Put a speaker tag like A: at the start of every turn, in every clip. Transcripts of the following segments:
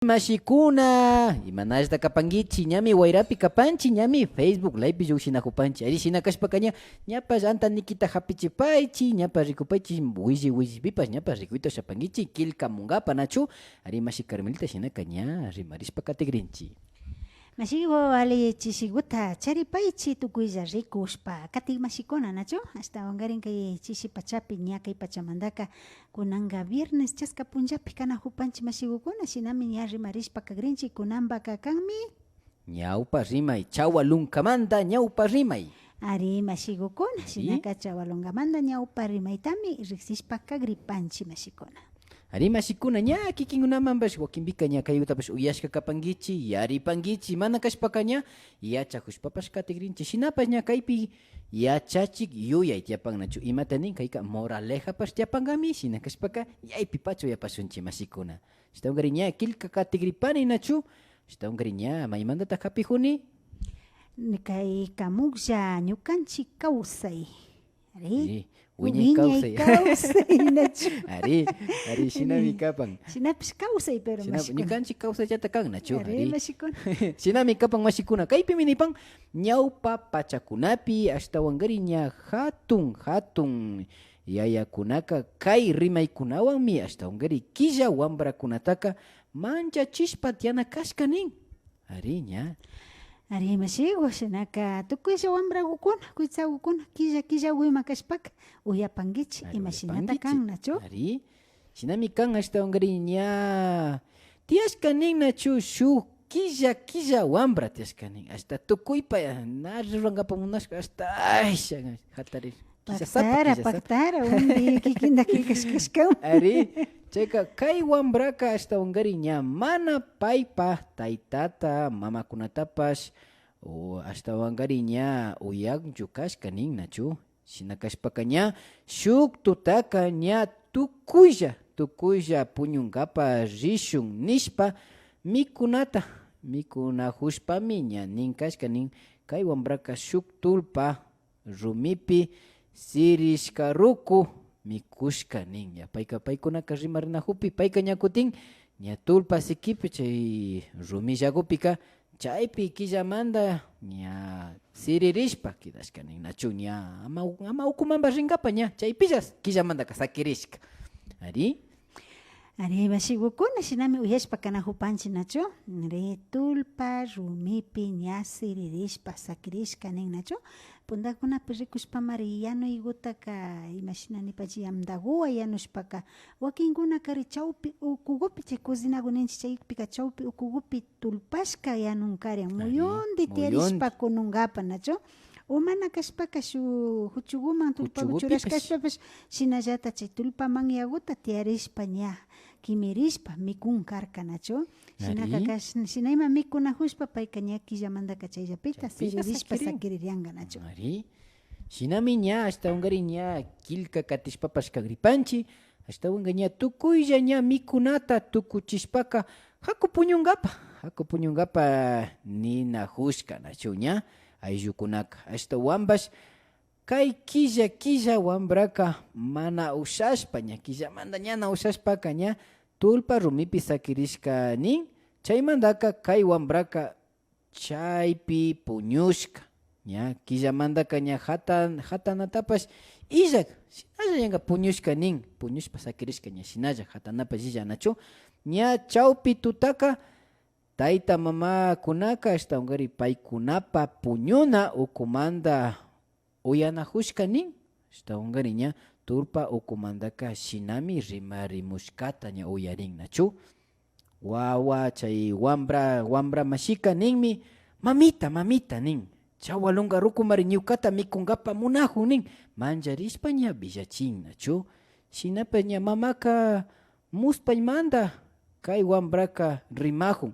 A: Mashikuna imanashta kapankichi ñami wayrapi kapanchi ñami Facebook live llushinakupanchi ari shinakashpakaña ñapash antanikita hapichipaychi ñapash rikupaychi wishi ñapash rikuyta shapankichi kilka munkapa nachu ari mashi Carmelita shinaka ña rimarishpa katigrinchi.
B: Mashigo wale chishiguta charipaychi tukuylla rikushpa katik mashikuna nachu hasta wangarin kay chishi pachapi ña kay pachamandaka kunanga viernes chaska punllapi kana hupanchi mashigukuna shinami ña rimarishpa kagrinchi kunamba kakanmi
A: Ñawpa rimay chawalunkamanta ñawpa rimay
B: ari mashigukuna shinaka chawalunkamanta ñawpa rimaytami riksishpa kagripanchi mashikuna.
A: Ari mashikuna ña kikinkunamanpash wakinpika ña kaykutapash uyashka kapankichi yaripankichi mana kashpaka ña yachakushpapash katigrinchi shinapash ña kaypi yachachik yuyay tiyapan nachu imata nin kayka moralejapash tiyapankami shina kashpaka yaypipachu yapashunchi mashikuna shitawankari ña kilka katigripani nachu shitawankari ña maymantata kapijuni
B: Kay kamuklla ñukanchik kawsay ari
A: wiñay kawsay
B: nachu
A: ari shinami kapan
B: shinapish kawsay pero mashikuna
A: ñukanchik kawsayllata kan nachu
B: ari mashikuna
A: shinami kapan mashikuna kaypi minipan ñawpa pachakunapi ashtawankari ña hatun yayakunaka kay rimaykunawanmi ashtawankari killa wambrakunataka manchachishpa tiana kashka nin ari ña
B: ari mashigo shinaka tukuylla wambrakukuna kuytsakukuna killa wima kashpaka uyapankichi imashinata kan nachu
A: ari shinami kan ashtawankari ña tiyashka nin nachu shuk killa wambra tiyashka nin hasta tukuypa na rurankapak munashka hasta aysha hatarir
B: paktara undi kikinta kikashkashkawan
A: ari chayka kay wambraka ashtawankari ña mana paypa taytata mamakunatapash ashtawankari ña uyanchu kashka nin nachu shina kashpaka ña shuk tutaka ña tukuylla puñunkapa rishun nishpa mikunahushpami ña nin kashka nin kay wambraka shuk tulpa rumipi sirishka ruku mikushka nin ña paykunaka rimarinahupi payka ña kutin ña tulpa sikipi chay rumi llakupika chaypi killamanta ña siririshpa kidashka nin nachu ña ama ukumanpas rinkapa ña chaypillas killamantaka sakirishka ari
B: mashigukuna shinami uyashpa kana hupanchi nachu ari tulpa rumipi ña siririshpa sakirishka nin nachu puntakunapi rikushpamari yanuykutaka imashinanipachi yamdaguwa yanushpaka wakinkunakari chawpi ukukupi chay cocinaku ninchik chaypika chawpi ukukupi tulpashka yanunkarian muyunti tiyarishpa kununkapa nachu o mana kashpaka shuk huchukuman tulpaku churashkashpapash shinallata chay tulpaman yakuta tiyarishpa ña kimirishpa mikunkarka nachu shinayma mikunahushpa payka ña killamantaka chayllapita siririshpa sakiririanka nachu
A: ari shinami ña ashtawankari ña kilka katishpapash kagripanchi ashtawanka ña tukuylla ña mikunata tukuchishpaka haku puñunkapa ninahushka nachu ña ayllukunaka ashtawanpash kay killa wambraka mana ushashpa ña killamanta ñana ushashpaka ña tulpa rumipi sakirishka nin chaymantaka kay wambraka chaypi puñushka ña killamantaka ña hatanatapash illak shinalla ñanka puñushpa sakirishka ña shinalla hatanapash illa nachu ña chawpi tutaka tayta mamakunaka ashtawankari paykunapa puñuna ukumanta uyanahushka nin ashtawankari ña tulpa ukumantaka shinami rimarimushkata ña uyarin nachu wawa chay wambra mashika ninmi mamita nin chawalunka rukumari ñukata mikunkapa munahun nin mancharishpa ña villachin nachu shinapash ña mamaka muspaymanta kay wambraka rimahun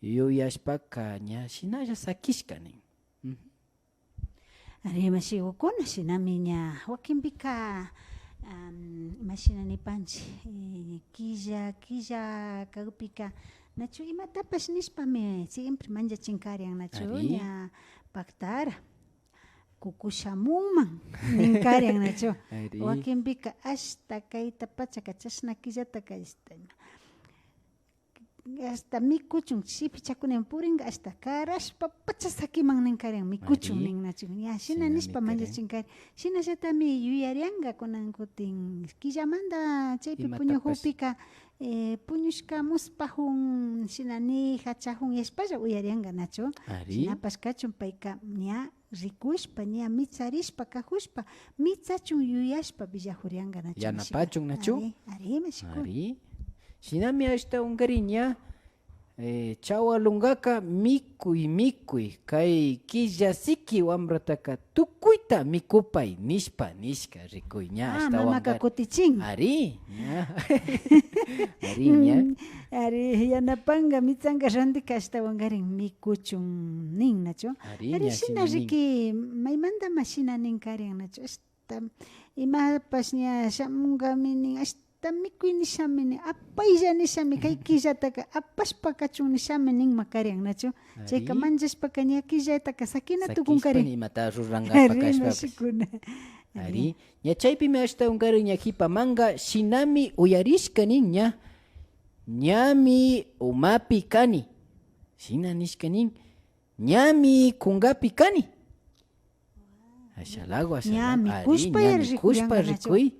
A: yuyashpaka ña shinalla sakishka nin
B: ari mashigukuna shinami ña wakinpika imashinanipanchi killa kagpika nachu imatapash nishpami siempre manchachinkarian nachu ña paktara kukushamunman ninkarian nachu wakinpika hasta kayta pacha kachashna killataka hasta mikuchun sipichakunen puringa hasta karashpa pachasakiman ninkarin mikuchun
A: Ari.
B: nin nachu ya shina
A: Shinami
B: nispa manchachinkari shina shatami yuyarianga kunan kutin killamanta chaypi
A: Imatapas.
B: puñuhupika puñushka muspajun shinani hachajun yashpalla uyarianga nachu
A: Ari.
B: shinapas kachun payka ña rikushpa ña mitsarishpa kajushpa mitsachun yuyashpa villajurianga nachu
A: Yanapachun nachu.
B: ari mashikuna
A: Ari. Shinami hasta ungariña chawalungaka mikuy kay killasiki wambrataka tukuyta mikupay nishpa nishka rikuyña hasta
B: mamaka
A: wangari.
B: kutichin
A: Ari ña. Ari ña.
B: Ari yanapanga mitsanga randika hasta wangarin mikuchun nin nacho.
A: Ari
B: Ari
A: ña
B: shina
A: shinanin.
B: riki maymanta mashina nin karin nacho. Hasta imapas ña shamungami nin hasta mikuy nishami nin apaylla nishami kay killataka apashpa kachun nishami nin makarin nacho. Chayka
A: Ari.
B: manchashpaka ña killataka sakina
A: Sakishpa
B: tukunkarin.
A: nimata rurangapa
B: Ari
A: kashpapas.
B: mashikuna.
A: Ari ña chaypimi hasta ungariña hipamanga shinami uyarishka nin ña ñami umapi kani shina nishka nin ñami kungapi kani ashalago
B: Ñami
A: Ari,
B: kushpa
A: ñami
B: yari
A: kushpa
B: rikuyanga nacho.
A: rikuy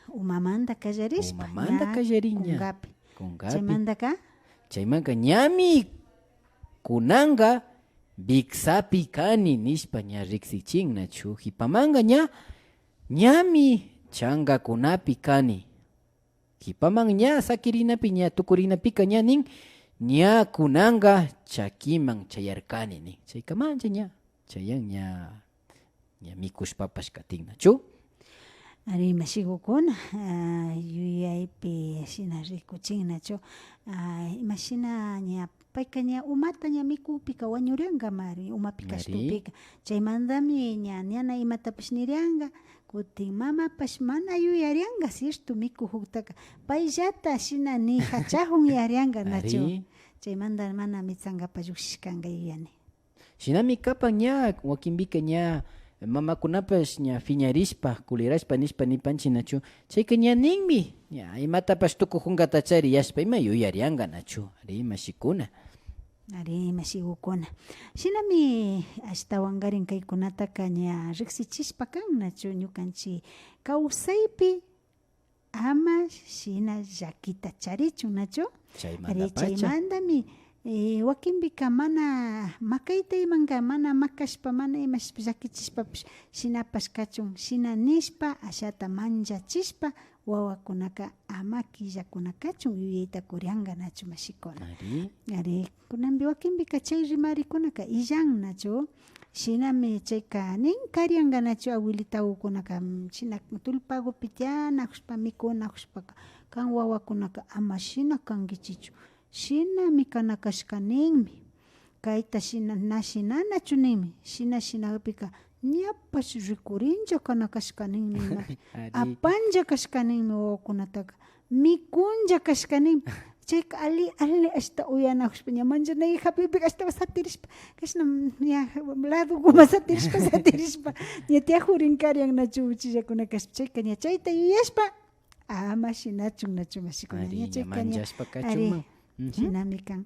B: Umamanta kallarishpa.
A: Umamanta
B: ña
A: kallariña.
B: kungapi.
A: kungapi
B: Chaymantaka
A: chaymanga ñami kunanga biksapi kani nishpa ña riksichin nachu hipamanga ña ñami changakunapi kani hipaman ña sakirinapi ña tukurinapika ña nin ña kunanga chakiman chayarkani nin chaykamancha ña chayan ña mikushpapash katin nachu.
B: ari mashigukuna yuyaypi shina rikuchin nacho imashina ña payka ña umata ña mikupika wañuringa mari umapi
A: Ari.
B: kashtupika chaymantami ña ñana imatapish nirianga kutin mamapash mana yuyarianga cierto mikujuktaka payllata shina ni hachajun yarianga nacho
A: Ari.
B: chaymanta mana mitsangapa lluksishkanga yuyani.
A: Shinami kapan ña wakinbika ña mamakunapash ña fiñarishpa kulirashpa nishpa nipanchi nachu chayka ña ninmi ña imatapash tukujungata chari yashpa ima yuyarianga nachu ari mashikuna.
B: Ari mashigukuna shinami hasta wangarin kaykunataka ña riksichishpa kan nachu ñukanchik kawsaypi ama shina llakita charichun nachu ari
A: Chaymanta pacha
B: chaymantami wakinbika mana makayta imanga mana makashpa mana imash llakichishpapish shinapash kachun shina nishpa ashata manchachishpa wawakunaka ama killakunakachun yuyayta kurianga nachu mashikuna.
A: ari
B: Ari kunanpi wakinbika chay rimarikunaka illan nachu shinami chayka nin karianga nachu abuelitawkunaka shina tullpagupi tianakushpa mikunakushpaka kan wawakunaka ama shina kankichichu shinami kanakashka ninmi kayta shina nashinanachu ninmi shinapika ñapash rikurincha kanakashka ninmi
A: Ari.
B: apanja kashka ninmi wawakunataka mikuncha kashka ninmi chayka ali hasta uyanakushpa ña manchanay hapipiqa hasta satirishpa kashna ña ladukuma satirishpa ña tiajurinkarin nachu uchillakunakashpa chayka ña chayta yuyashpa ama shinachun nachu mashikuna
A: Ari,
B: ña
A: ña
B: chayka ña
A: manchashpa
B: ari
A: kachunman.
B: shinami kan.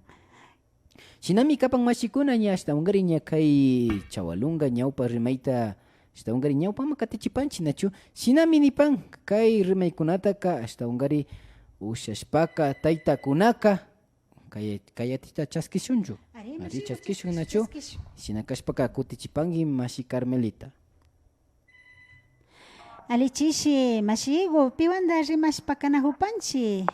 A: Shinami kapan mashikuna ña hasta ungari ña kay chawalunga ñawpa rimayta hasta ungari ñawpama katichipanchi nachu shinami nipan kay rimaykunataka hasta ungari ushashpaka taytakunaka kayatita chaskishunchu ari chaskishun nachu shinakashpaka kutichipangi mashi Carmelita.
B: Alichishi mashigo piwanda rimashpa kanahupanchi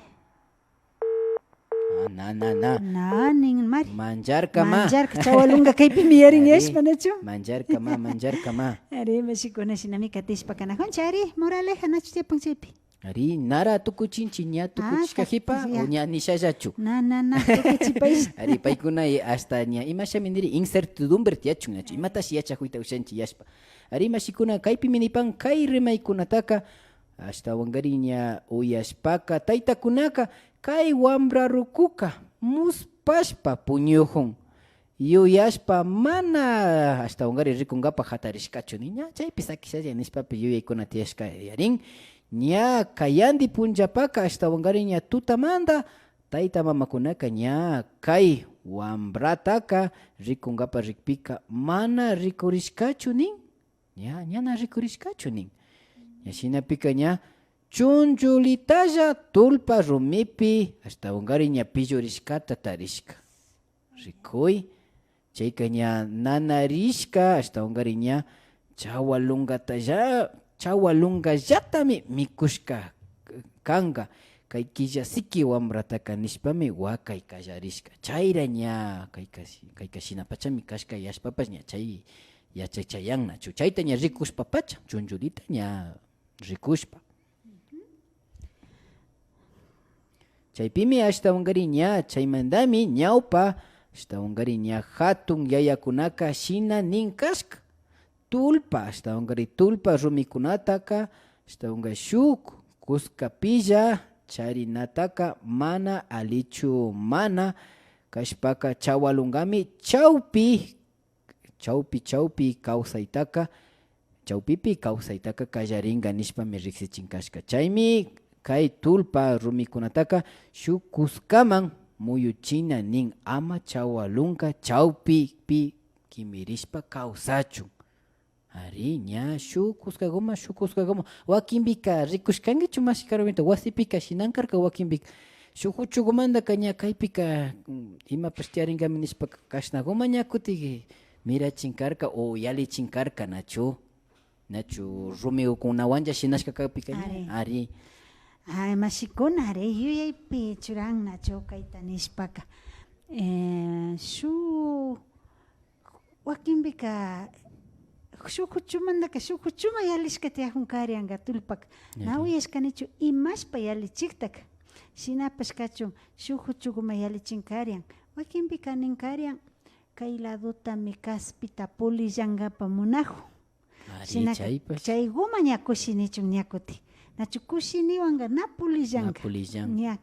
A: Na
B: nanin mari
A: manjarkama
B: manjarka chawalunga kaypi miyarin
A: Ari.
B: yashpa nachu
A: manjarkama
B: ari mashikuna shinami katishpa kanahuncha ari moraleja nachu tiapan chaypi
A: ari nara tukuchinchi ña tukuchishka hipa
B: ya.
A: o ña nishallachu
B: na tukuchipaysh
A: ari paykuna hasta ña imashami niri incertidumbre tiachun nachu imatashi yachakuyta ushanchi yashpa ari mashikuna kaypi minipan kay rimaykunataka hasta wangari ña uyashpaka taytakunaka kay wambra rukuka muspashpa puñujun yuyashpa mana hasta wangari rikunkapa hatarishkachu ni ña chaypi sakishalla nishpapi yuyaykuna tiyashka yarin ña kayandi punllapaka hasta wangari ña tutamanta tayta mamakunaka ña kay wambrataka rikungapa rikpika mana rikurishkachu nin ñana rikurishkachu nin ña shinapika ña chunchulitalla tulpa rumipi hasta ungari ña pillurishkata tarishka rikuy chayka ña nanarishka hasta ungari ña chawalungallatami mikushka kanka kay killa siki wambrataka nishpami wakay kallarishka chayra ña kayka shinapachami kashka yashpapash ña chay yachachayannachu chayta ña rikushpapacha chunchulita ña rikushpa chaypimi ashtawanqari ña chaymandami ñawpa ashtawanqari ña hatun yayakunaka shina nin kashka tulpa ashtawanqari tulpa rumikunataka ashtawanqa shuk kuskapilla charinataka mana alichu mana kashpaka chawalungami chawpipi kawsaytaka kallaringa nishpami riksichinkashka chaymi kay tulpa rumikunataka shuk kuskaman muyuchina nin ama chawalunka chawpipi kimirishpa kawsachu ari ña shuk kuskaguma wakinpika rikushkankichu mashikaruminta wasipika shinankarka wakinpika shuk huchugumantaka ña kaypika imapash tiyaringami nishpa kashnaguma ña kutik mirachinkarka o yalichinkarka nachu rumikunawanlla shinashka kaypika ari
B: mashikuna ari yuyaypi churannachu kayta nishpaka shuk wakinpika shuk huchuma yalishka tiyajunkarianka tulpaka na uyashkanichu imashpa yalichiktaka shinapash kachun shuk huchukuma yalichinkarian wakinpika ninkarian kay ladutami kaspita pulillankapa munakun chayguma ña kushinichun ña kutin nachu kushiniwanka na pulillanka ña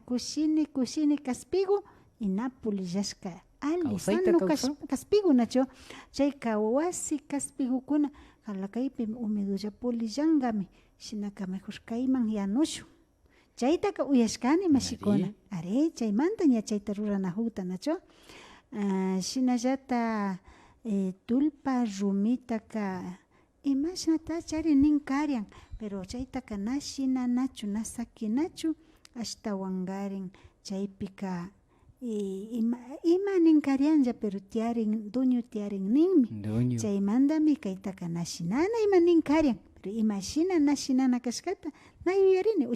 B: kushini kaspigu y na pulillashka ali sano kaspigu nachu chayka wasi kaspigukuna halakaypi umidulla pulillankami shinaka mejor kayman yanushun chaytaka uyashkani mashikuna ari chaymanta ña chayta ruranakukta nachu shinallata tulpa rumitaka imashnata chari ninkarian pero chaytaka na shinanachu na sakinachu ashtawankarin chaypika ima ninkarianja pero duño tiyarin ninmi chaymantami kaytaka na shinana ima ninkarian pero ima shina na shinana kashkata na yuyarini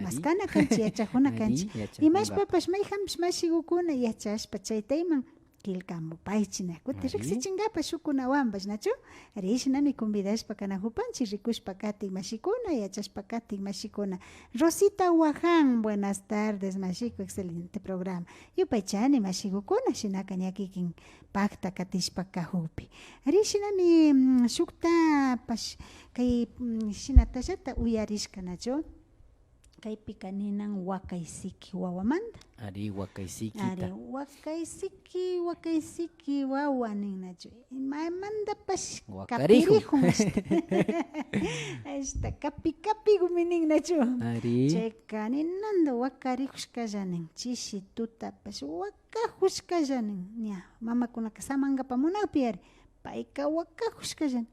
B: maskana kanchi yachakuna kanchi imashpapash mayjampish mashigukuna yachashpa chaytayman kilkamupaychina kuti riksichinkapak shukunawanpash nachu ari shinami convidashpa kanajupanchik rikushpa katin mashikuna yachashpa katin mashikuna Rosita Wajan buenas tardes mashiku excelente programa yupaychani mashigukuna shinaka ña kikin pakta katishpa kajupi ari shinami shuktapash kay shinatallata uyarishka nachu kaypika ninan wakaysiki wawamanta
A: ari wakaysikita
B: wakaysiki wawa ninnachu imaimantapash kapirijun hasta kapigumi ninnachu chayka ninanda wakarijushkalla nin chishi tutapash wakajushkalla nin ña mamakunaka samankapa munakpi ari payka wakajushkalla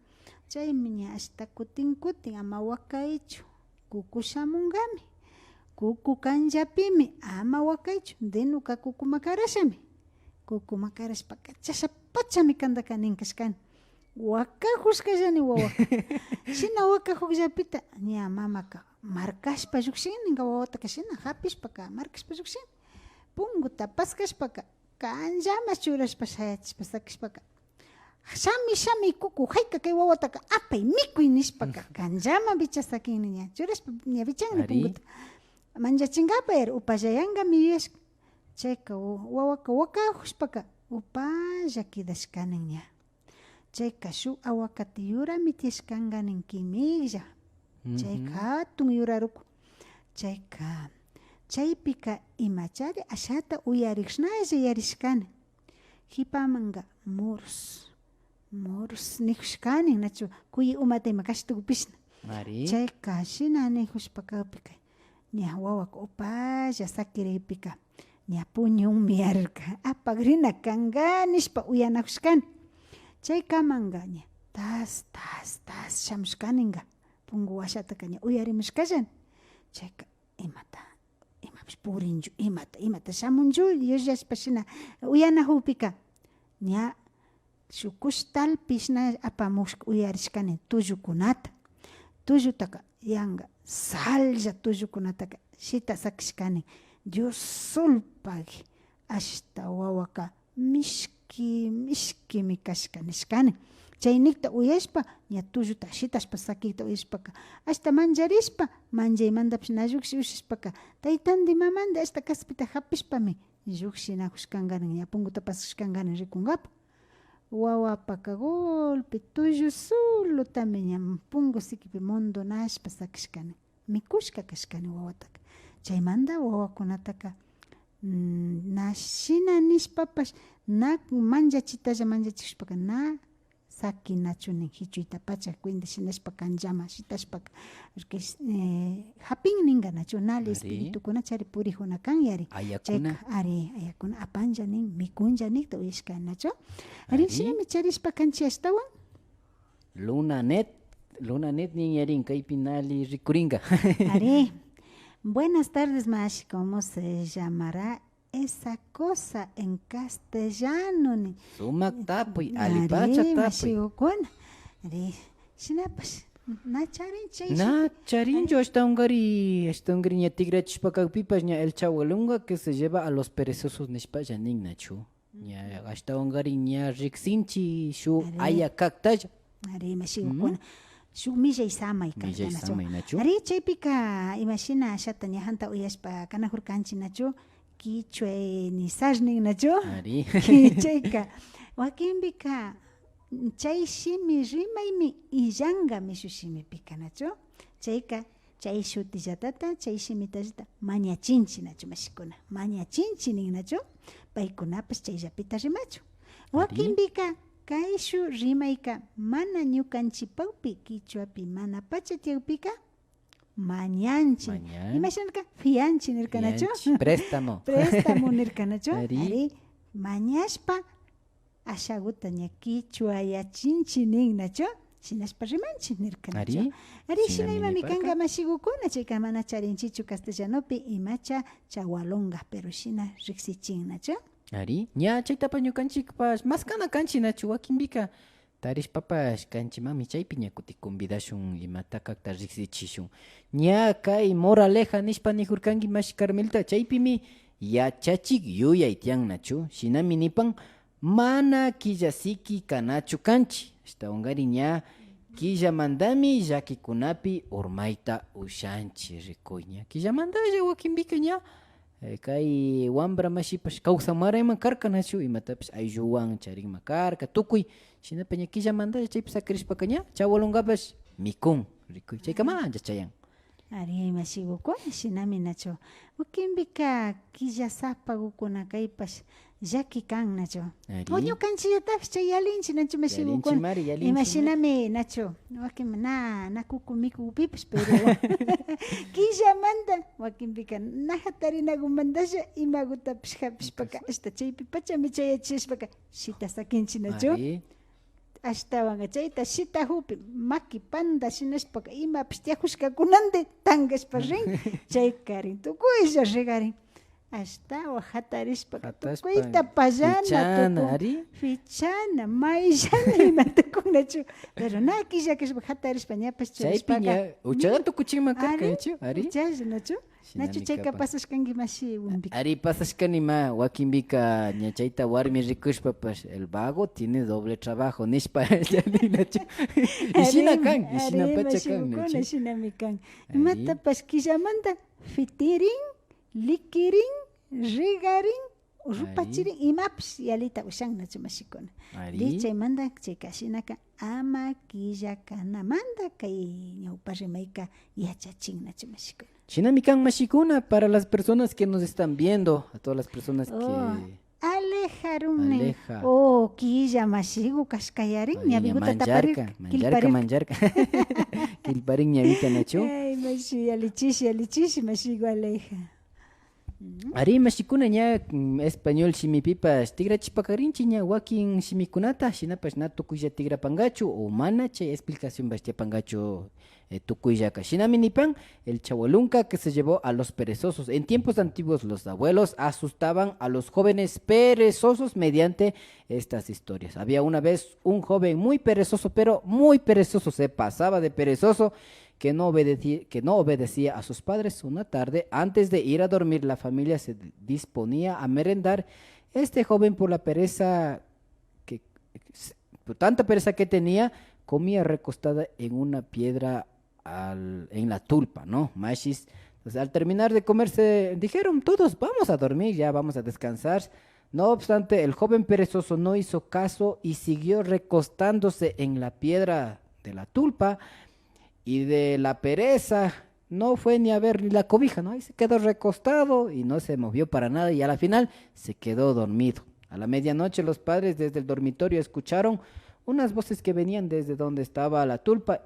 B: chaymi ña hasta kutin ama wakaychu kuku shamunkami kuku kanllapimi ama wakaychu denuka kuku makarashami kuku makarashpa kachashapachami kantaka ninkashkani wakajushkallani wawa shina wakajukllapita ña mamaka markashpa llukshin ninka wawataka shina hapishpaka markashpa llukshin punguta paskashpaka kanllamas churashpa shayachishpa sakishpaka shami kuku hayka kay wawataka apay mikuy nishpaka kanllaman bichasakinni ña churashpa ña bichanni punguta manchachinkapa upallayankami yuyashka chayka wawaka wakajushpaka upalla kidashkanin ña chayka shuk aguacate yurami tiyashkankanin kimilla chayka hatun yuraruku chaypika imachari ashata uyarikshnalla yarishkani hipamanka murs nijushkanin nachu kuyi umata ima kashtukupishna chayka shina nijushpa kawpika ña wawaka upalla sakiripika ña puñun miyarka apagrina kanga nishpa uyanakushkani chaykamanga ña tas shamushkaninga pungu washataka ña uyarimushkallani chayka imapish purinchu imata shamunchu yullashpa shina uyanakupika ña shuk kushtalpishna apamushka uyarishkani tullutaka yanka sallla tullukunataka shita sakishkani Dios sulpagi hasta wawaka mishkimi kashka nishkani chaynikta uyashpa ña tulluta shitashpa sakiyta uyashpaka hasta mancharispa manchaymantapish na llukshin ushashpaka taytandi mamanda hasta kaspita hapishpami llukshinakushkankanin ña punguta pasashkankanin rikunkapak wawapaka golpe tullu sulutami ña pungu sikipi mondonashpa sakishkani mikushka kashkani wawataka chaymanta wawakunataka na shina nishpapash na manchachikushpaka na sakinachunin hichuyta pacha kuinta shinashpa kanllama shitashpaka hapin ninkanachu nali espiritukuna chari purijuna kan yari
A: ayakuna
B: ayakuna apancha nin mikuncha nikta uyashkanachu ari shinami charishpa kanchik ashtawan
A: Luna Net nin yarin kaypi nali rikuringa
B: ari buenas tardes Mashi, ¿cómo se llamará esa cosa en castellano?
A: Sumak tapuy, alipacha tapuy.
B: Ari, shinapas, na
A: charincho hasta ungari ña tigrachishpakakpipas ña el chawalunga que se lleva a los perezosos nishpalla ninnachu. Ña hasta ungari ña riksinchi shu ayakaktalla.
B: Ari, Mashi, shuk millay samay nachu. Ari chaypika imashina shata ña hanta uyashpa kanahurkanchik nachu kichwa nisashnin nachu.
A: Ari.
B: Chayka wakinpika chay shimi rimaymi illanqami shuk shimipika nachu. Chayka chay shutillatata chay shimitallata mañachinchi nachu mashikuna. Mañachinchi nin nachu. Paykunapas chayllapita rimachu. Wakinpika kayshu rimayka mana ñukanchipawpi kichwapi mana pachatiyawpika mañanchi imashanaka fianchi nirkanachu
A: préstamo
B: nirkanachu ari mañashpa ashaguta ña kichwa yachinchi ninnachu shinashpa rimanchi nirkanachu ari shinaymami kanka mashigukuna chayka mana charinchichu castellanopi imacha chawalunga pero shina riksichinnachu
A: Ari, ña chaytapa ñukanchikpas maskana kanchi nachu wakinpika tarishpapash kanchimami chaypi ña kuti convidashun imata kakta riksichishun ña kay moraleja nishpa nijurkanki mashi Carmelita chaypimi yachachik yuyay tiyan nachu shinami nipan mana killasiki kanachu kanchi hasta ungari ña killamandami llakikunapi urmayta ushanchi rikuy ña killamandalla wakinpika ña kay wambra mashipash kawsamarayman karka nachu imatapish aylluwan charinman karka tukuy shinapi ña killamanta chaypi sakirishpaka ña chawalunkapash mikun rikuy chayka mancha chayan
B: ari mashigukuna shinami nachu wakinpika killasapakukuna kaypash llaki kan nachu ñukanchillatapish chay yalinchi nachu mashigukuna imashinami nachu wakin na kuku mikupipish pero killamanta wakinpika naja tarinakumantasha imagutapish hapishpaka hasta chaypi pachami chayachishpaka shita sakinchi nachu ashtawan chayta shita hupi maki panda shinashpaka imapish tiakushkakunante tankashpa rin chayka rin tukuylla rigarin ashtawan hatarishpaka tukuyta pallana fichana mayllana imatakunachu pero na killakashpa hatarishpa ñapash
A: chaypi ña uchada tukuchinman karka nachu ari
B: uchalla nachu nachu chayka pasashkanki mashi wimpika
A: ari pasashkanima wakinpika ña chayta warmi rikushpapash el vago tiene doble trabajo nishpa nachu ishina kan ishina pacha kan nachu
B: shinami kan imatapash killamanta fitirin likirin rigarin rupachirin imapish yalita ushan nachu mashikuna chaymanta chayka shinaka ama killakanamanta kay ñawpa rimayka yachachin nachu mashikuna
A: Shinami kan mashikuna para las personas que nos están viendo, a todas las personas que
B: alejarumne killa mashigu kashkayarin ñabiguta taparik
A: manjarka kilparin ñabita nachu
B: mashi alichishi mashi igualeja.
A: Ari mashikuna ña español shimipipas tigrachipakarinchi ña wakin shimikunata shinapas na tukuylla tigrapangachu o mana chay explicación bastiapangachu tukuyllaka. Shinami nipan el chahualunca que se llevó a los perezosos. En tiempos antiguos los abuelos asustaban a los jóvenes perezosos mediante estas historias. Había una vez un joven muy perezoso, pero muy perezoso, se pasaba de perezoso, que no obedecía a sus padres. Una tarde, antes de ir a dormir, la familia se disponía a merendar. Este joven, por la pereza, por tanta pereza que tenía, comía recostada en una piedra en la tulpa, ¿no? Mashis. Entonces, al terminar de comerse, dijeron todos, vamos a dormir, ya vamos a descansar. No obstante, el joven perezoso no hizo caso y siguió recostándose en la piedra de la tulpa. Y de la pereza no fue ni a ver ni la cobija, ¿no? Ahí se quedó recostado y no se movió para nada y a la final se quedó dormido. A la medianoche los padres desde el dormitorio escucharon unas voces que venían desde donde estaba la tulpa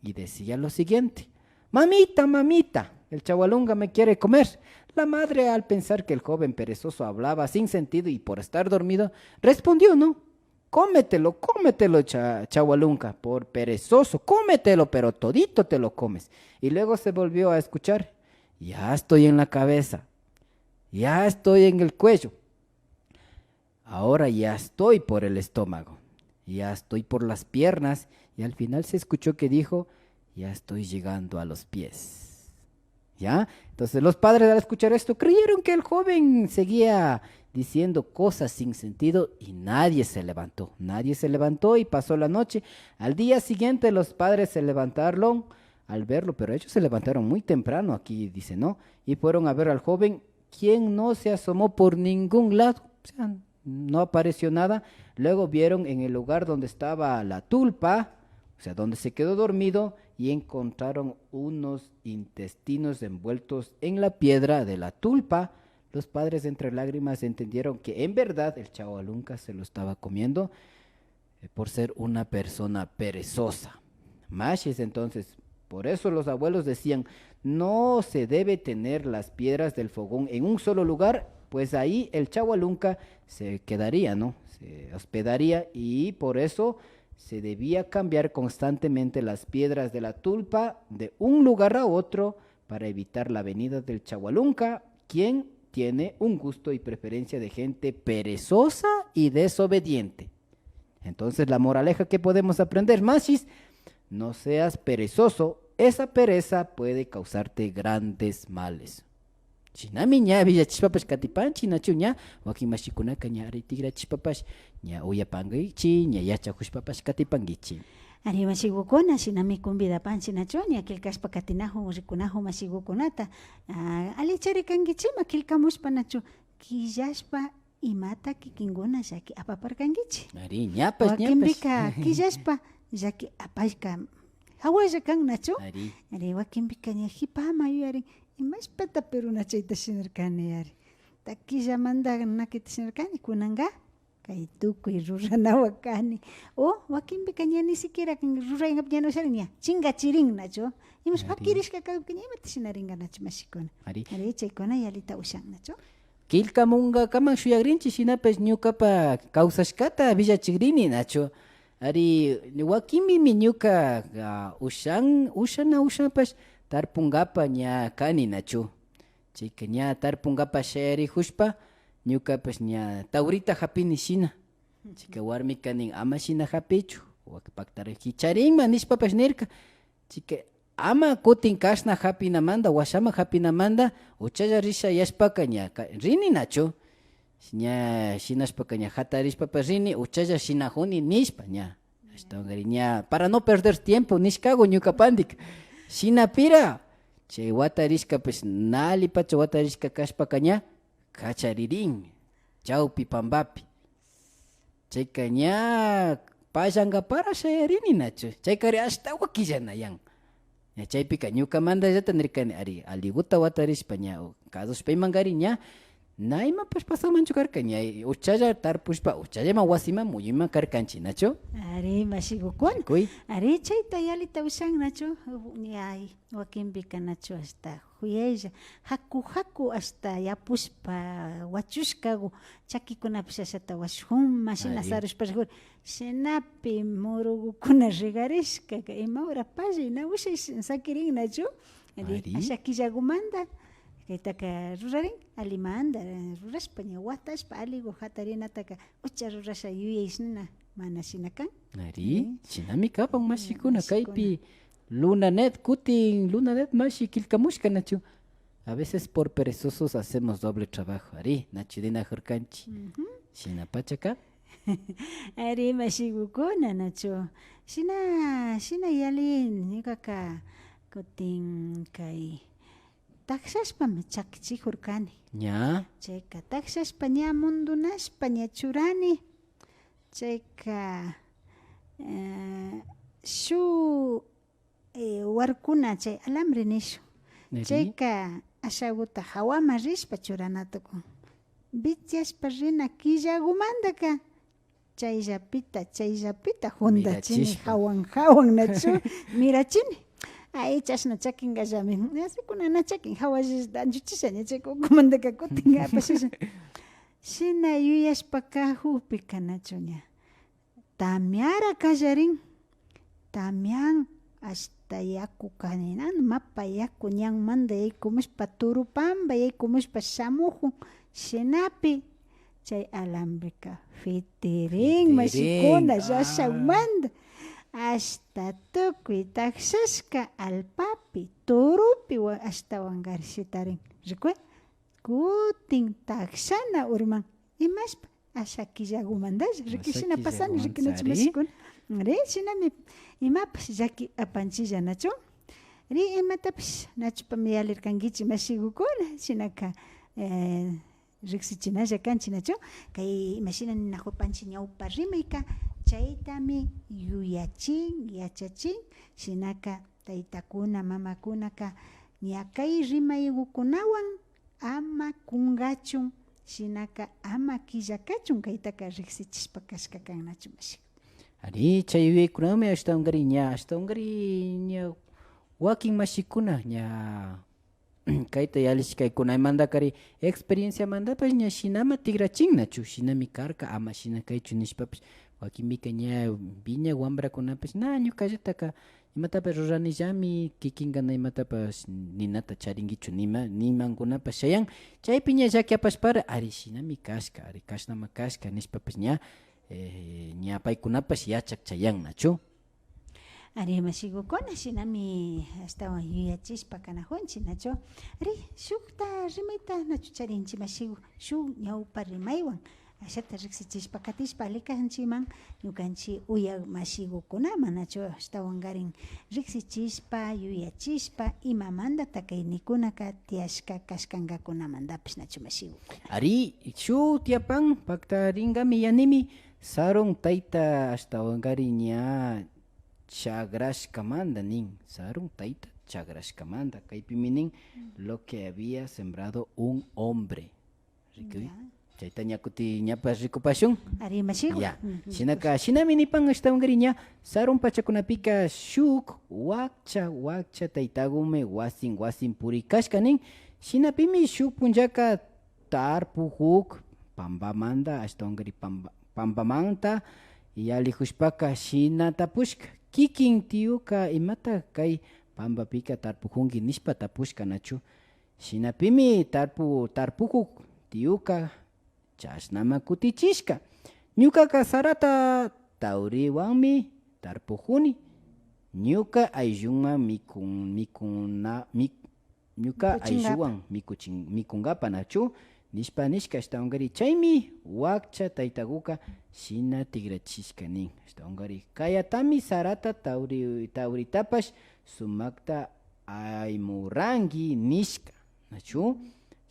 A: y decía lo siguiente: mamita, mamita, el chahualunga me quiere comer. La madre, al pensar que el joven perezoso hablaba sin sentido y por estar dormido, respondió, ¿no? Cómetelo, chahualunca, por perezoso, cómetelo, pero todito te lo comes. Y luego se volvió a escuchar: ya estoy en la cabeza, ya estoy en el cuello, ahora ya estoy por el estómago, ya estoy por las piernas, y al final se escuchó que dijo: ya estoy llegando a los pies. ¿Ya? Entonces los padres, al escuchar esto, creyeron que el joven seguía diciendo cosas sin sentido y nadie se levantó y pasó la noche. Al día siguiente los padres se levantaron al verlo, pero ellos se levantaron muy temprano, aquí dice, ¿no? Y fueron a ver al joven, quien no se asomó por ningún lado, o sea, no apareció nada. Luego vieron en el lugar donde estaba la tulpa, o sea, donde se quedó dormido, y encontraron unos intestinos envueltos en la piedra de la tulpa. Los padres, entre lágrimas, entendieron que en verdad el chahualunca se lo estaba comiendo por ser una persona perezosa. Mashis, entonces, por eso los abuelos decían, no se debe tener las piedras del fogón en un solo lugar, pues ahí el chahualunca se quedaría, ¿no? Se hospedaría, y por eso se debía cambiar constantemente las piedras de la tulpa de un lugar a otro para evitar la venida del chahualunca, quien tiene un gusto y preferencia de gente perezosa y desobediente. Entonces, la moraleja que podemos aprender, Mashis: no seas perezoso, esa pereza puede causarte grandes males. Chinami ña villachispapash katipanchi nachu ña wakin mashikunaka ña ari tigrachispapash ña uyapankichi ña yachakushpapash katipankichi.
B: Ari mashigukuna shinami convidapanchi nachu ña kilkashpa katinahu rikunahu mashigukunata alicharikankichima kilkamushpa nachu killashpa imata kikinkuna llaki apaparkankichi.
A: Ari ñapash
B: wakinpika killashpa llaki apashka hawalla kan nachu. Ari wakinpika ña hipama yuyarin imashpata peruna chayta shinarkani ari takillamanta nakita shinarkani kunanga kay tukuy ruranawa kani o wakinpika ña ni siquiera rurayngap ña no sharin ña chingachirin nachu imash pakirishka kaypika ña imata shinaringa nachu mashikuna ari chaykuna yalita ushan nachu.
A: Kilka munga kaman shuyagrinchi shinapash ñukapa kawsashkata villachigrini nachu. Ari wakinmi ñuka ushanpash tarpungapa ña kani nachu. Chayka ña tarpungapa shayarihushpa ñukapash ña taurita hapini shina. Chayka warmi kanin ama shina hapichu, wakpaktarik kicharinma nishpapash nirka. Chayka ama kutin kashna hapinamanda, washama hapinamanda, uchalla risha yashpaka ña rini nachu. Ña shinashpaka ña hatarishpapash rini, uchalla shinajuni nishpa ña. Ña para no perder tiempo nishkago ñukapandik. Shinapira chay watarishkapish nalipacha watarishka kashpaka ña kacharirin chawpi pambapi. Chayka ña pallankapara shayarini nachu. Chaykari ashtawa killanayan. Ña chaypika ñukamanta llata nirkani ari aliguta watarishpa ña kadushpaymankari ña naimapas pasamanchu karka ña uchalla tarpushpa uchallama wasima muyuma karkanchi nacho.
B: Ari mashigukuna.
A: Kuy.
B: Ari chayta yalita ushan nacho. Ñay wakinpika nacho hasta huyaylla. Haku hasta yapuspa wachushkagu. Chakikunapish ashata washuma shina sarushpa rikur. Shinapi murugukuna rigarishka. Ima hora palla na ushay sakirin nacho. Ari asha killagumanta. Kaytaka rurarin alimanda rurashpa ña watashpa aligu hatarinataka ucha rurasha yuyaysnina mana shinakan.
A: Ari shinami kapan mashikuna kaypi lunanet kutin lunanet mashi kilkamushka nachu. A veces por perezosos hacemos doble trabajo. Ari nachudina hurkanchi. Shinapachaka.
B: Ari mashigukuna nachu. Shina yalin ñuqaka kutin kay taksashpami chakichijurkani.
A: Ña.
B: Chayka taksashpa ña mundunashpa ña churani. Chayka shu warkuna chay alambre nishu. Chayka ashaguta hawama rishpa churanatuku. Bichashpa rina killagumantaka chayllapita hundachini hawan nachu mirachini. Ay chashna chakingallami. Asikunana chakin hawash danchuchisha ña chay kukumantaka kutin apashisha. Shina yuyashpaka hupika nachu ña. Tamyara kallarin. Tamyan hasta yaku kaninan mapa yaku ñanmanta yaykumushpa turupamba yaykumushpa shamuhun shinapi chay alambrika fitirin mashikuna llashawmanta. Hasta tukuy taksashka alpapi turupi hasta wangarishitarin rikuy kutin taksana urman imashpa asha killagumantash rikishina pasani rikinachu mashikuna. Ari shinami imapas llaki apanchilla nachu. Ari imatapish nachupami yalirkankichik mashigukuna shinaka riksichinalla kanchik nachu. Kay imashina ninajupanchik ñawpa rimayka chaytami yachachin shinaka taytakuna mamakunaka ña kay rimaykunawan ama kungachun shinaka ama killakachun kaytaka riksichishpa kashka kan nachu mashik.
A: Ari chay yuyaykunami ashtawanqari ña wakin mashikuna ña kayta yalishkaykunaymantaqari experiencia mantapash ña shinama tigrachin nachu shinami karka ama shina kaychu nishpapish wakinpika ña viña wambrakunapish na ñukallataka imatapas ruranillami kikinka imatapas ninata charinkichu nimankunapas shayan chaypi ña llakiapashpara ari shinami kashka ari kashnama kashka nishpapish ña paykunapas yachak chayan nachu.
B: Ari mashigukuna shinami astawan yuyachishpa kanajunchik nachu. Ari shukta rimayta nachu charinchik mashigu shuk ñawpa rimaywan ashata riksichishpa katishpa alikanchikman ñukanchik uyak mashigukunaman nachu ashtawankarin riksichishpa yuyachishpa imamantata kay nikunaka tiyashka kashkankakunamantapish nachu mashigukuna.
A: Ari shuk tiapan paktarinkami yanimi sarun tayta ashtawankari ña chagrashkamanta nin sarun tayta chagrashkamanta kaypimi nin lo que había sembrado un hombre rikuy chayta ñakuti ñapas rikupashun.
B: Ari mashigu.
A: Ya shinaka shinami nipan ashtawankari ña sarun pachakunapika shuk wakcha taytagume wasin purikashka nin shinapimi shuk punllaka tarpuk pampamanta ashtawankari pampamanta yalijushpaka shinatapushka kikin tiyuka imata kay pampapika tarpujunki nishpa tapushka nachu shinapimi tarpukuk tiyuka chashnama kutichishka ñukaka sarata tawriwanmi tarpujuni ñuka ayllunman ñuka aylluwan mikunkapa nachu nishka ashtawankari chaymi wakcha taytakuka shina tigrachishka nin ashtawankari kayatami sarata tawritapash sumakta aymuranki nishka nachu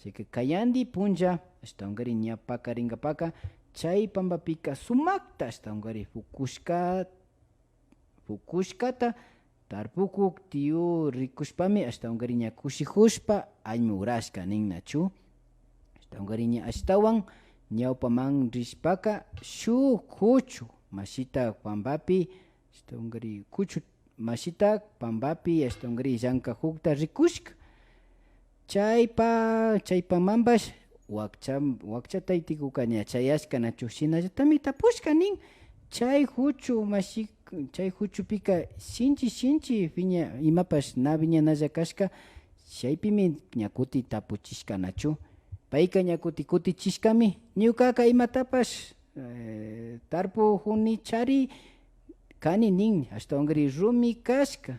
A: chayka kayanti punlla ashtawankari ña pakarinkapaka chay pampapika sumakta ashtawankari fukushkata tarpukuk tiyu rikushpami ashtawankari ña kushijushpa aymurashka nin nachu Astawan astawan ñawpaman rishpaka shuk kuchu mashita pambapi astawan kuchu mashita pambapi astawan llankakukta rikushka chaypamanpash wakcha taytikuka ña chayashka nachu shinallatami tapushka nin chay huchupika shinchi piña imapash na viñanalla kashka chaypimi ña kuti tapuchishka nachu payka ña kutichishkami ñukaka imatapash tarpujuni chari kani nin ashtawankari rumi kashka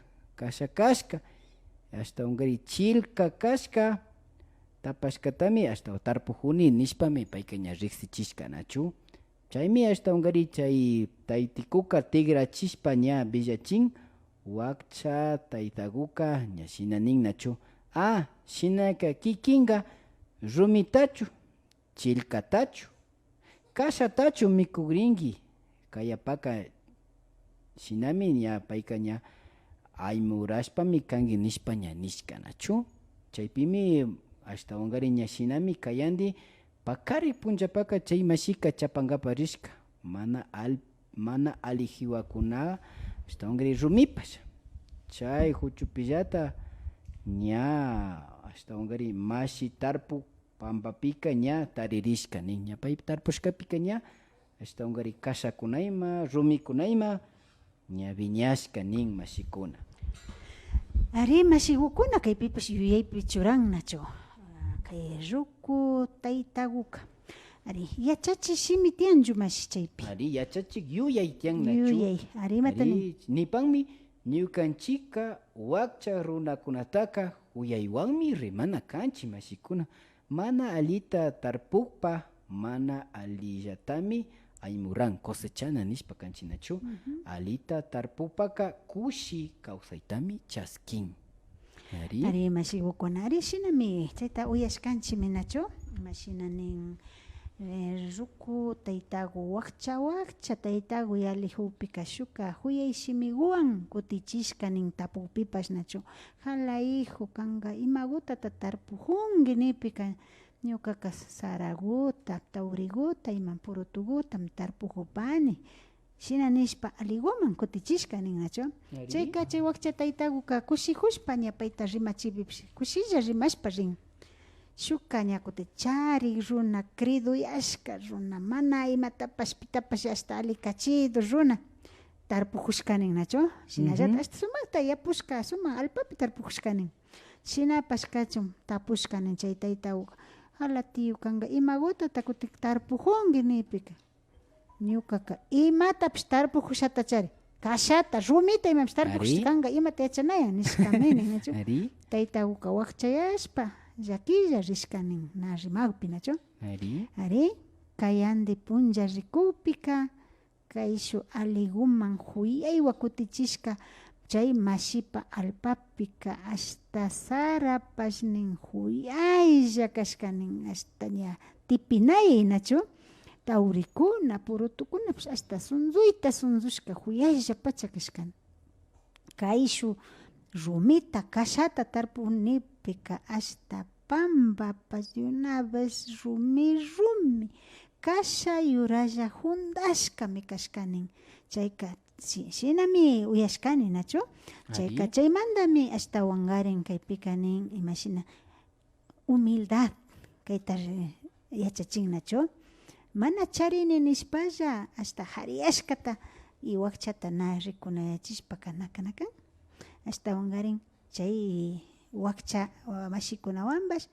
A: ashtawankari chilka kashka tapashkatami ashtawan tarpujuni nishpami payka ña riksichishka nachu chaymi ashtawankari chay taytikuka tigrachishpa ña villachin wakcha taytakuka ña shina nin nachu shinaka kikinka rumitachu chilkatachu kashatachu mikukrinki kayapaka shinami ña payka ña aymurashpami kanki nishpa ña nishka nachu chaypimi ashtawankari ña shinami kayanti pakari punchapaka chay mashika chapankapa rishka mana alijiwakuna ashtawankari rumipash chay huchupillata ña ashtawankari mashi tarpu pampapika ña taririshka nin ña pay tarpushkapika ña ashtawankari kashakunayma rumikunayma ña viñashka nin mashikuna
B: ari mashikukuna kaypipash yuyaypi churan nachu kay ruku taytakuka ari yachachi shimi tianchu mashi chaypi
A: ari yachachik yuyay tian nachu
B: ari matani
A: nipanmi ñukanchika wakcha runakunataka uyaywanmi rimana kanchi mashikuna mana alita tarpukpa mana alillatami aymuran cosechana nishpa kanchi nachu alita tarpupaka kushi kawsaytami chaskin
B: ari mashikukuna ari shinami chayta uyashkanchimi nachu mashina nin ruku taytaku wakcha taytaku yalihupi kashuka huyay shimiguan kutichishka nin tapupipash nachu hala hijo kanka imagutata tarpujunki nipika ñukaka saraguta tauriguta ima purutugutam tarpujupani shina nishpa aliguman kutichishka nin nachu chayka chay wakcha taytakuka kushijushpa ña payta rimachipipish kushilla rimashpa rin shuka ña kuti chari runa criduyashka runa mana imatapash pitapash hasta alikachidu runa tarpujushkanin nachu shinallata hasta sumakta yapushka sumak alpapi tarpujushkanin shinapash kachun tapushkanin chay taytakuka hala tiyu kanka imagutata kuti tarpujunki nipika ñukaka imatapish tarpujushata chari kashata rumita imapish tarpujushkanka imata yachanayan nishkamini nachu taytakuka wakchayashpa llakilla rishkanin na rimagpi nachu ari kayanti punlla rikupika kayshu aliguman huyaywa kutichishka chay mashipa alpapika hasta sarapash nin huyaylla kashkanin hasta ña tipinay nachu taurikuna purutukuna pues hasta sunsushka huyaylla pacha kashkan kayshu rumita kashata tarpunipika hasta pambapas de una vez rumi kasha yuralla hundashkami kashkanin chayka shinami uyashkani nachu chayka chaymantami ashtawankarin kaypika nin imashina humildad kayta yachachin nachu mana charini nishpalla hasta hariyashkata y wakchata na rikunayachishpa kanakan ashtawankarin chay wakcha mashikunawanpash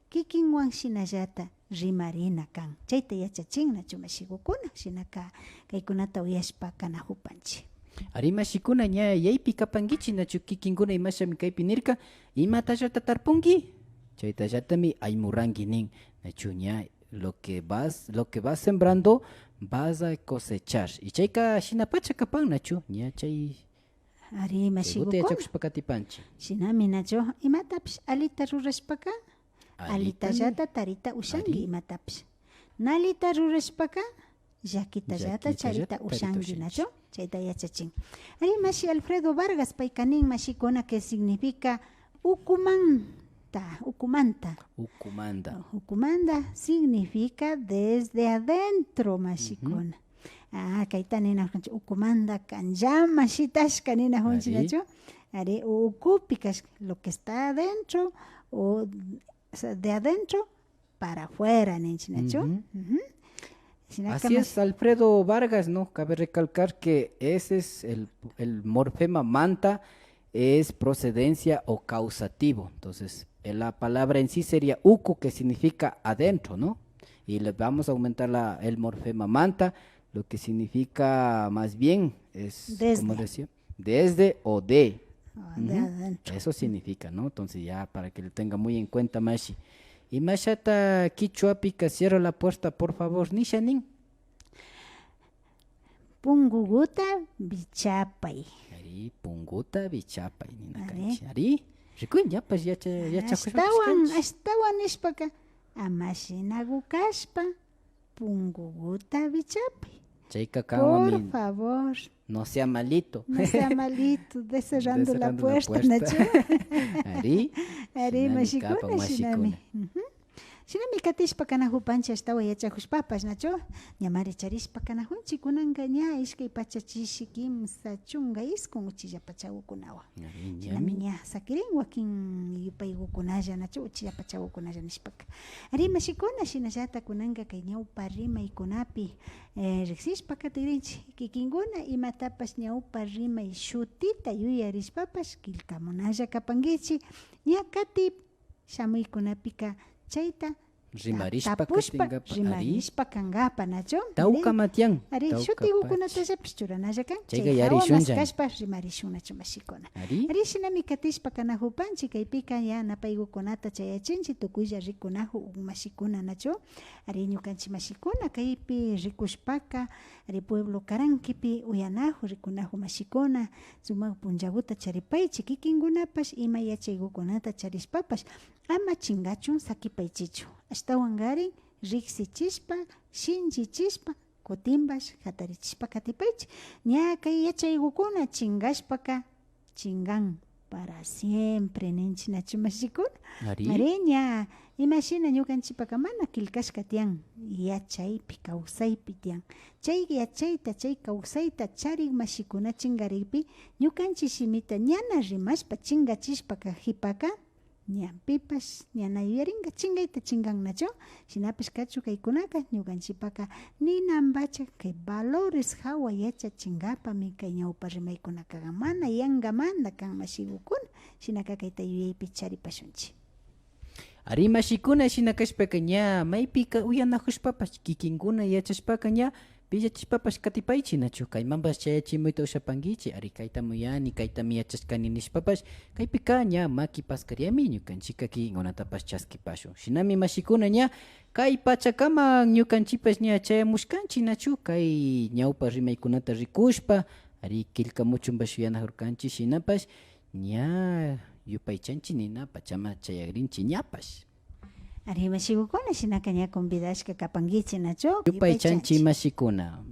B: kikinwan shinallata rimarina kan chayta yachachin nachu mashikukuna shinaka kaykunata uyashpa kanajupanchik
A: ari mashikuna ña yaypi kapankichik nachu kikinkuna imashami kaypi nirka imatallata tarpunki chaytallatami aymuranki nin nachu ña lo que vas sembrando vas a cosechar y chayka shinapacha kapan nachu ña chay
B: ari mashikukuna shinami nachu imatapish alita rurashpaka alitallata tarita ushanki imatapish nalita rurashpaka llakitallata charita ushanki nachu chayta yachachin ari mashi Alfredo Vargas payka nin mashikuna que significa ukuman ukumanta.
A: Ukumanda.
B: Ukumanda significa desde adentro, mashikuna. Kaita nina ukumanda kanjama shitas kanina honchinacho. Are ukupicas lo que está adentro o sea, de adentro para afuera, nenchinacho.
A: Así es, Alfredo Vargas, ¿no? Cabe recalcar que ese es el morfema manta, es procedencia o causativo. Entonces, la palabra en sí sería uku, que significa adentro, ¿no? Y le vamos a aumentar el morfema manta, lo que significa más bien es, como decía, desde o de.
B: De adentro.
A: Eso significa, ¿no? Entonces ya para que lo tenga muy en cuenta, Mashi. Y Mashata Kichuapica, cierra la puerta, por favor, Nishanin.
B: Punguguta bichapay.
A: Ari, punguta bichapay, nina kanchi. Ari, rikuin, ya pues ya
B: Astawan ispaka. Amashinagu kaspa. Punguguta bichapay. Por favor.
A: No sea malito.
B: No sea malito, cerrando la puerta. Nacho. Ari, mashikuna, shinami. Shinami katishpa kanahupancha estawa yachahushpapas, Nacho. Ñamari charispa kanahunchi kunanga ña iskay pachachishikim sachunga iskun uchillapachawukunawa. Shinami ña sakirin wakin yupaygukunalla, Nacho, uchillapachawukunalla nishpaka. Ari mashikuna shinallata kunanga kay ñawpa rimaykunapi riksishpa katirinchi kikinguna imatapas ñawpa rimay shutita yuyarishpapas killkamunalla kapankichi ña katip shamuykunapika chayta rimarishpa kangapa, Nacho.
A: Tauka matian.
B: Ari shutigukunatallapas pichuranalla kan.
A: Chayka yarishunlla.
B: Kashpa rimarishunachu mashikuna. Ari shinami katishpa kanahupanchi kaypika ya napaygukunata chayachinchi tukuylla rikunahu mashikuna, Nacho. Ari ñukanchi mashikuna kaypi rikushpaka ari pueblo Karankipi uyanahu rikunahu mashikuna sumak punllaguta charipaychi kikinkunapas ima yachaygukunata charishpapas ama chingachun sakipaychichu. Astawan garin riksichispa, shinchichispa, kutimbash hatarichishpa katipaychi. Ña kay yachaygukuna chingashpaka chingan para siempre ninchi, Nacho, mashikuna. Ari ña imashina ñukanchipaka mana killkashka tiyan yachaypi kawsaypi tiyan. Chay yachayta chay kawsayta charik mashikuna chingariypi ñukanchik shimita ñana rimashpa chingachishpaka hipaka ñampipas ñana yuyaringa chingayta chingan, Nacho. Shinapish kachu kaykunaka ñukanchipaka ninambacha kay valores hawa yacha chingapami kay ñawpa rimaykunaka mana yangamanta kan mashigukuna shinaka kayta yuyaypi charipashunchi.
A: Ari mashikuna shinakashpaka ña maypika uyanahushpapas kikinkuna yachashpaka ña pillachishpapas katipaychi, Nacho. Kaymanpas chayachimuyta ushapankichi. Ari kaytami uyani, kaytami yachashkani nishpapas kaypika ña makipaskariami ñukanchika kikinkunatapas chaskipashun. Shinami mashikuna ña kay pachakama ñukanchipas ña chayamushkanchi, Nacho. Kay ñawpa rimaykunata rikushpa ari killkamuchunpas uyanahurkanchi shinapas ña yupaychanchi nina pachama chayagrinchi ñapas.
B: Ari mashigukuna shinaka ña convidashka kapankichi, Nacho.
A: Yupaychanchi mashikuna.